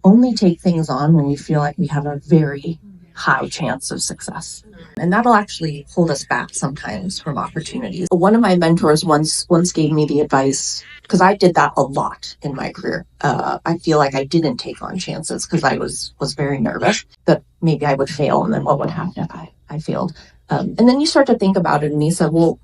only take things on when we feel like we have a very high chance of success. And that'll actually hold us back sometimes from opportunities. One of my mentors once gave me the advice, because I did that a lot in my career. I feel like I didn't take on chances because I was very nervous that maybe I would fail, and then what would happen if I failed? And then you start to think about it, and he said, well,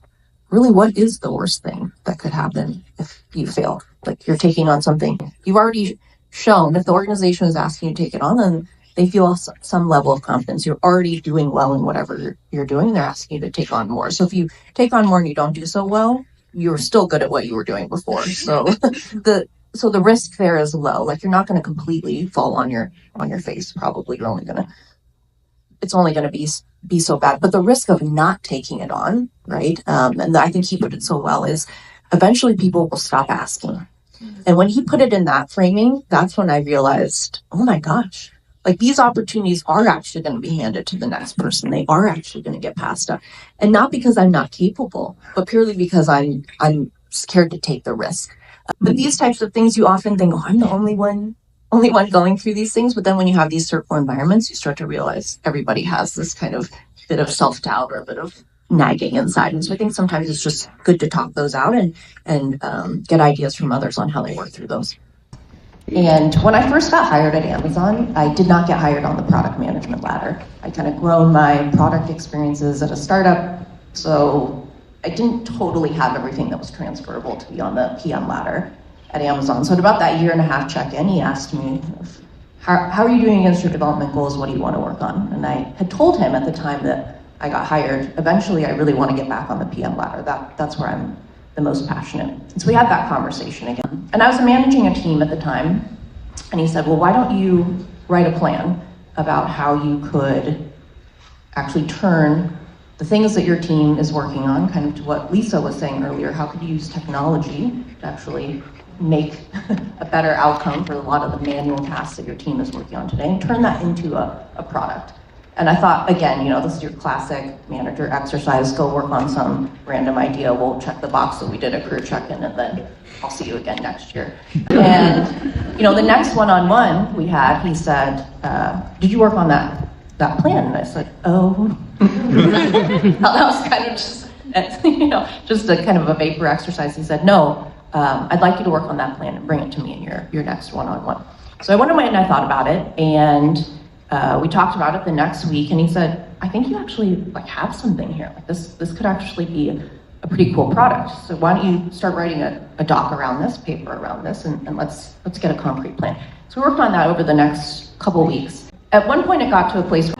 really, what is the worst thing that could happen if you fail? Like, you're taking on something you've already shown. If the organization is asking you to take it on, then they feel some level of confidence. You're already doing well in whatever you're doing. They're asking you to take on more. So if you take on more and you don't do so well, you're still good at what you were doing before. So the risk there is low. Like, you're not going to completely fall on your face. Probably it's only going to be so bad. But the risk of not taking it on, right? And I think he put it so well, is eventually people will stop asking. And when he put it in that framing, that's when I realized, oh my gosh, like, these opportunities are actually going to be handed to the next person. They are actually going to get passed up. And not because I'm not capable, but purely because I'm scared to take the risk. But these types of things, you often think, oh, I'm the only one going through these things. But then when you have these circle environments, you start to realize everybody has this kind of bit of self-doubt or a bit of nagging inside. And so I think sometimes it's just good to talk those out and get ideas from others on how they work through those. And when I first got hired at Amazon, I did not get hired on the product management ladder. I kind of grown my product experiences at a startup, so I didn't totally have everything that was transferable to be on the PM ladder at Amazon. So at about that 1.5-year check-in, he asked me, how are you doing against your development goals? What do you want to work on? And I had told him at the time that I got hired, eventually I really want to get back on the PM ladder. That's where I'm the most passionate. And so we had that conversation again. And I was managing a team at the time, and he said, well, why don't you write a plan about how you could actually turn the things that your team is working on, kind of to what Lisa was saying earlier, how could you use technology to actually make a better outcome for a lot of the manual tasks that your team is working on today, and turn that into a product. And I thought, again, this is your classic manager exercise. Go work on some random idea. We'll check the box that we did a career check-in, and then I'll see you again next year. And, the next one-on-one we had, he said, did you work on that plan? And I said, oh. That was kind of just a kind of a vapor exercise. He said, no, I'd like you to work on that plan and bring it to me in your next one-on-one. So I went away and I thought about it, and we talked about it the next week, and he said, I think you actually have something here. This could actually be a pretty cool product. So why don't you start writing a doc around this, paper around this, and let's get a concrete plan. So we worked on that over the next couple weeks. At one point it got to a place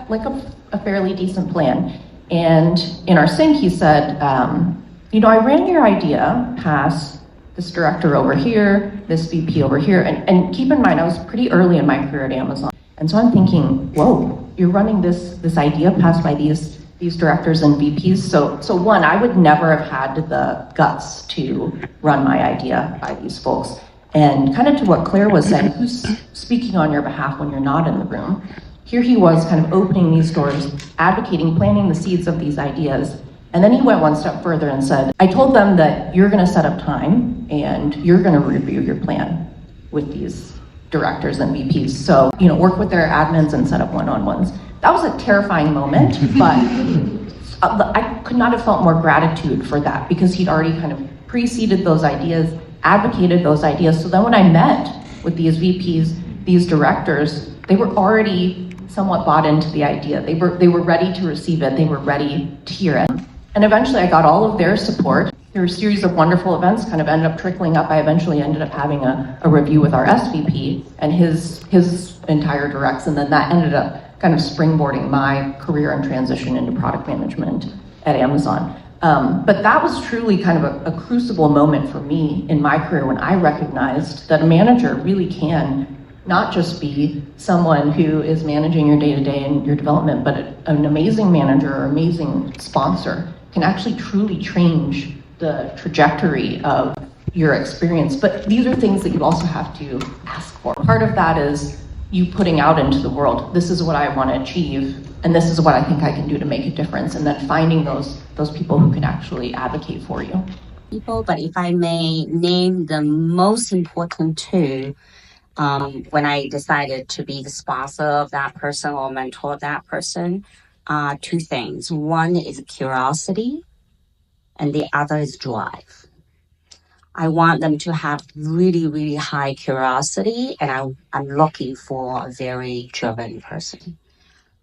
a fairly decent plan. And in our sync, he said, I ran your idea past this director over here, this VP over here. And keep in mind, I was pretty early in my career at Amazon. And so I'm thinking, whoa, you're running this idea passed by these directors and VPs. So one, I would never have had the guts to run my idea by these folks. And kind of to what Claire was saying, who's speaking on your behalf when you're not in the room? Here he was kind of opening these doors, advocating, planting the seeds of these ideas. And then he went one step further and said, I told them that you're going to set up time and you're going to review your plan with these directors and VPs. So, work with their admins and set up one-on-ones. That was a terrifying moment, but I could not have felt more gratitude for that, because he'd already kind of preceded those ideas, advocated those ideas. So then when I met with these VPs, these directors, they were already somewhat bought into the idea. They were ready to receive it. They were ready to hear it. And eventually I got all of their support. There were a series of wonderful events kind of ended up trickling up. I eventually ended up having a review with our SVP and his entire directs, and then that ended up kind of springboarding my career and transition into product management at Amazon. But that was truly kind of a crucible moment for me in my career, when I recognized that a manager really can not just be someone who is managing your day-to-day and your development, but an amazing manager or amazing sponsor can actually truly change the trajectory of your experience. But these are things that you also have to ask for. Part of that is you putting out into the world, this is what I want to achieve, and this is what I think I can do to make a difference, and then finding those people who can actually advocate for you. But if I may name the most important two, when I decided to be the sponsor of that person or mentor that person, two things. One is curiosity, and the other is drive. I want them to have really, really high curiosity, and I'm looking for a very driven person.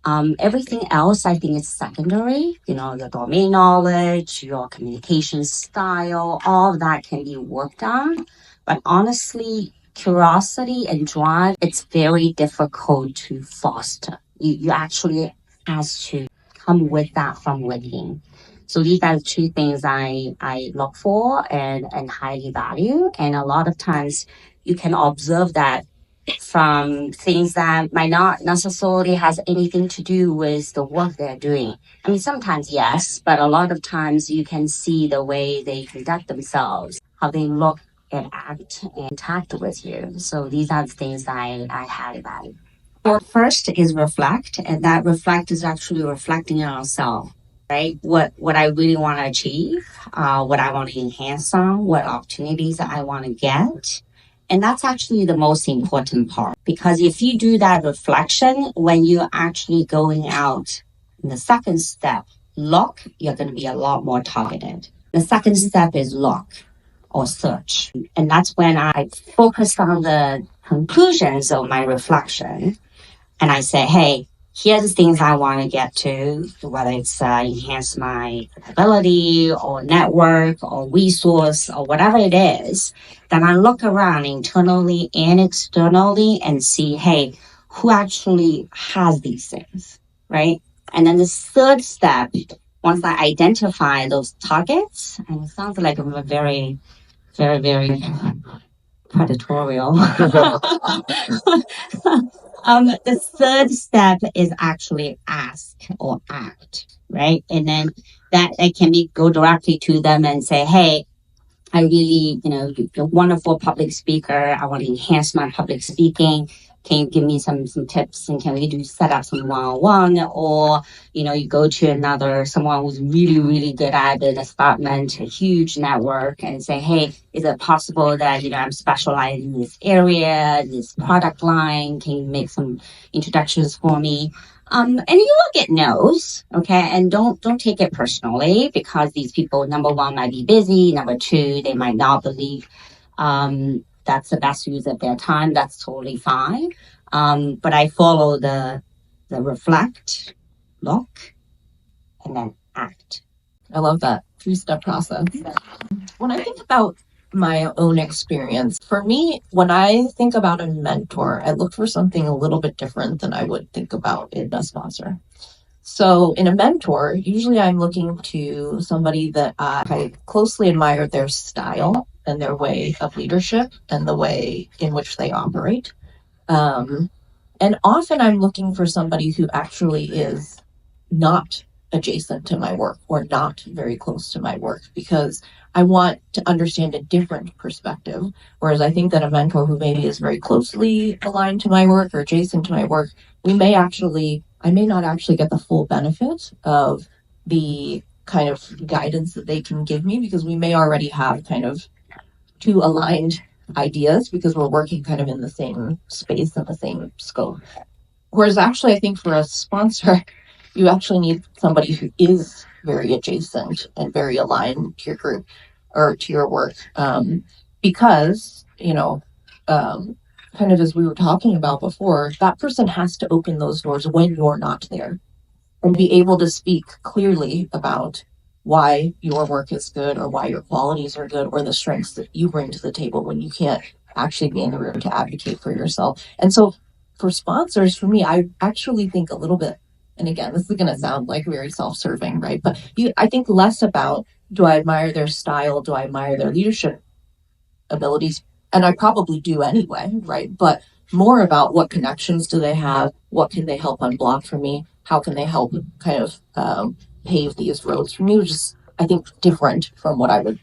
Everything else, I think, is secondary. Your domain knowledge, your communication style, all of that can be worked on. But honestly, curiosity and drive, it's very difficult to foster. You actually has to come with that from within. So these are the two things I look for and highly value. And a lot of times you can observe that from things that might not necessarily has anything to do with the work they're doing. I mean, sometimes yes, but a lot of times you can see the way they conduct themselves, how they look and act and interact with you. So these are the things I highly value. First is reflect, and that reflect is actually reflecting on ourselves, right? What I really want to achieve, what I want to enhance on, what opportunities I want to get. And that's actually the most important part, because if you do that reflection when you're actually going out in the second step, look, you're going to be a lot more targeted. The second step is look or search. And that's when I focus on the conclusions of my reflection. And I say, hey, here are the things I want to get to, whether it's enhance my ability or network or resource or whatever it is. Then I look around internally and externally and see, hey, who actually has these things, right? And then the third step, once I identify those targets, and it sounds like I'm a very, very, very predatorial. The third step is actually ask or act, right? And then that can be go directly to them and say, hey, I really, you're a wonderful public speaker. I want to enhance my public speaking. Can you give me some tips, and can we set up some one-on-one? Or, you go to someone who's really, really good at the department, a huge network, and say, hey, is it possible that, I'm specialized in this area, this product line? Can you make some introductions for me? And you will get no's, okay? And don't take it personally, because these people, number one, might be busy. Number two, they might not believe that's the best use of their time. That's totally fine. But I follow the reflect, look, and then act. I love that 3-step process. When I think about my own experience, for me, when I think about a mentor, I look for something a little bit different than I would think about in a sponsor. So in a mentor, usually I'm looking to somebody that I closely admire their style and their way of leadership and the way in which they operate. And often I'm looking for somebody who actually is not adjacent to my work or not very close to my work, because I want to understand a different perspective. Whereas I think that a mentor who maybe is very closely aligned to my work or adjacent to my work, I may not actually get the full benefit of the kind of guidance that they can give me, because we may already have kind of two aligned ideas because we're working kind of in the same space and the same scope. Whereas actually I think for a sponsor, you actually need somebody who is very adjacent and very aligned to your group or to your work. Because, kind of as we were talking about before, that person has to open those doors when you're not there and be able to speak clearly about why your work is good or why your qualities are good or the strengths that you bring to the table when you can't actually be in the room to advocate for yourself. And so for sponsors, for me, I actually think a little bit, and again, this is going to sound like very self-serving, right? But I think less about, do I admire their style? Do I admire their leadership abilities? And I probably do anyway, right? But more about what connections do they have? What can they help unblock for me? How can they help kind of pave these roads for me, which is, I think, different from what I would